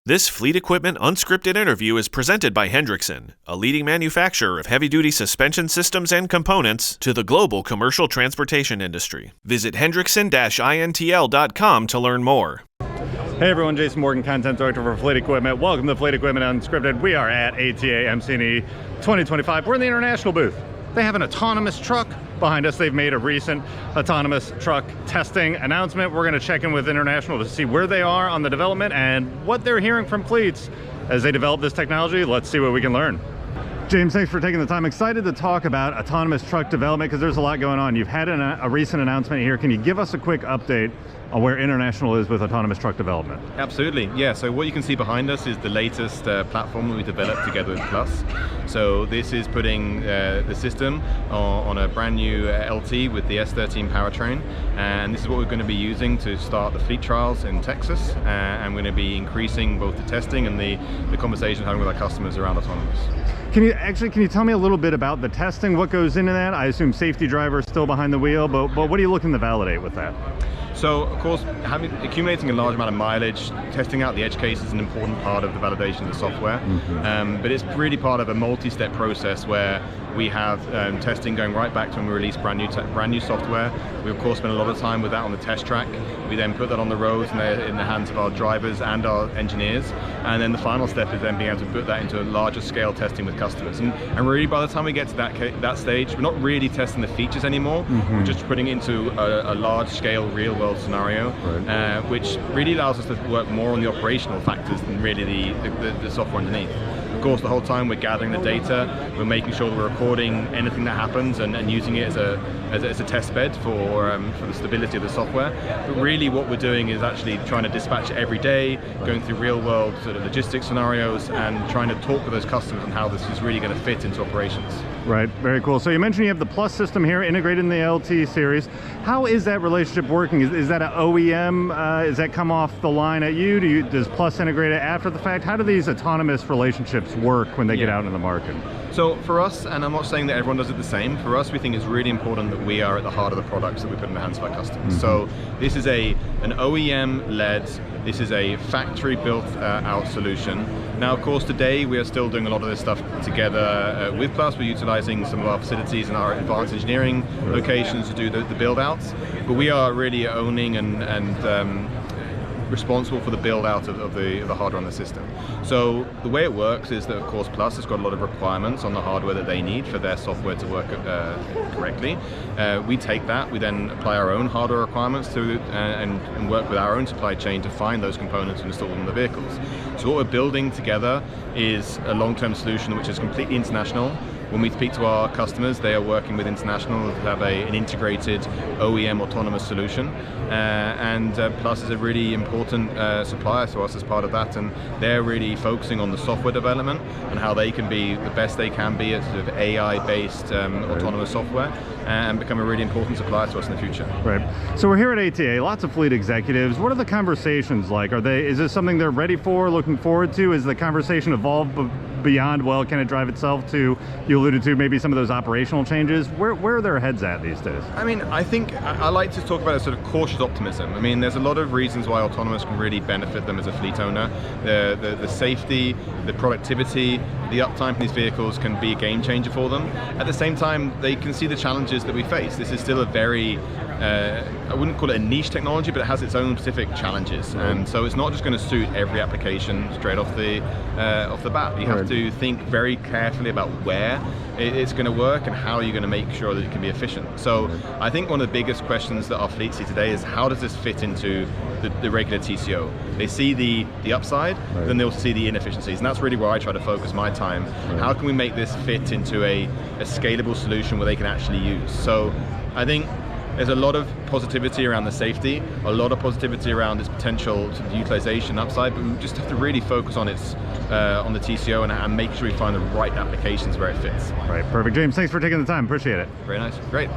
This Fleet Equipment Unscripted interview is presented by Hendrickson, a leading manufacturer of heavy-duty suspension systems and components to the global commercial transportation industry. Visit hendrickson-intl.com to learn more. Hey everyone, Jason Morgan, Content Director for Fleet Equipment. Welcome to Fleet Equipment Unscripted. We are at ATA MC&E 2025. We're in the international booth. They have an autonomous truck behind us. They've made a recent autonomous truck testing announcement. We're going to check in with International to see where they are on the development and what they're hearing from fleets as they develop this technology. Let's see what we can learn. James, thanks for taking the time. Excited to talk about autonomous truck development because there's a lot going on. You've had a recent announcement here. Can you give us a quick update on where International is with autonomous truck development? Absolutely, yeah. So what you can see behind us is the latest platform that we developed together with Plus. So this is putting the system on a brand new LT with the S13 powertrain, and this is what we're going to be using to start the fleet trials in Texas, and we're going to be increasing both the testing and the conversations having with our customers around autonomous. Can you tell me a little bit about the testing? What goes into that? I assume safety driver is still behind the wheel, but what are you looking to validate with that? So, of course, accumulating a large amount of mileage, testing out the edge case is an important part of the validation of the software. But it's really part of a multi-step process where we have testing going right back to when we release brand new software. We, of course, spend a lot of time with that on the test track. We then put that on the roads in the hands of our drivers and our engineers. And then the final step is then being able to put that into a larger scale testing with customers. And really, by the time we get to that stage, we're not really testing the features anymore. We're just putting it into a large scale, real world scenario, which really allows us to work more on the operational factors than really the software underneath. Of course, the whole time we're gathering the data, we're making sure that we're recording anything that happens and using it as a test bed for the stability of the software. But really what we're doing is actually trying to dispatch it every day, going through real world sort of logistics scenarios and trying to talk with those customers on how this is really going to fit into operations. Right, very cool. So you mentioned you have the Plus system here integrated in the LT Series. How is that relationship working? Is that an OEM? Does that come off the line at you? Does Plus integrate it after the fact? How do these autonomous relationships work when they get out in the market? So for us, and I'm not saying that everyone does it the same, for us we think it's really important that we are at the heart of the products that we put in the hands of our customers. So this is an OEM-led, this is a factory-built out solution. Now, of course, today we are still doing a lot of this stuff together with Plus. We're utilizing some of our facilities and our advanced engineering locations to do the build-outs, but we are really owning and responsible for the build out of the hardware on the system. So the way it works is that, of course, Plus has got a lot of requirements on the hardware that they need for their software to work correctly. We take that, we then apply our own hardware requirements to and work with our own supply chain to find those components and install them in the vehicles. So what we're building together is a long-term solution which is completely international. When we speak to our customers, they are working with International to have an integrated OEM autonomous solution. Plus is a really important supplier to us as part of that, and they're really focusing on the software development and how they can be the best they can be at sort of AI-based autonomous software and become a really important supplier to us in the future. Right. So we're here at ATA, lots of fleet executives. What are the conversations like? Is this something they're ready for, looking forward to? Is the conversation evolved beyond, well, can it drive itself, to, you alluded to maybe some of those operational changes? Where are their heads at these days? I mean, I think I like to talk about a sort of cautious optimism. I mean, there's a lot of reasons why autonomous can really benefit them as a fleet owner. The safety, the productivity, the uptime for these vehicles can be a game changer for them. At the same time, they can see the challenges that we face. This is still a very, I wouldn't call it a niche technology, but it has its own specific challenges. And so it's not just going to suit every application straight off the bat. You have to think very carefully about where it's going to work and how you're going to make sure that it can be efficient. So I think one of the biggest questions that our fleet see today is how does this fit into the regular TCO? They see the upside, then they'll see the inefficiencies, and that's really where I try to focus my time. How can we make this fit into a scalable solution where they can actually use? So I think there's a lot of positivity around the safety, a lot of positivity around its potential to the utilization upside, but we just have to really focus on on the TCO and make sure we find the right applications where it fits. Right, perfect. James, thanks for taking the time. Appreciate it. Very nice. Great.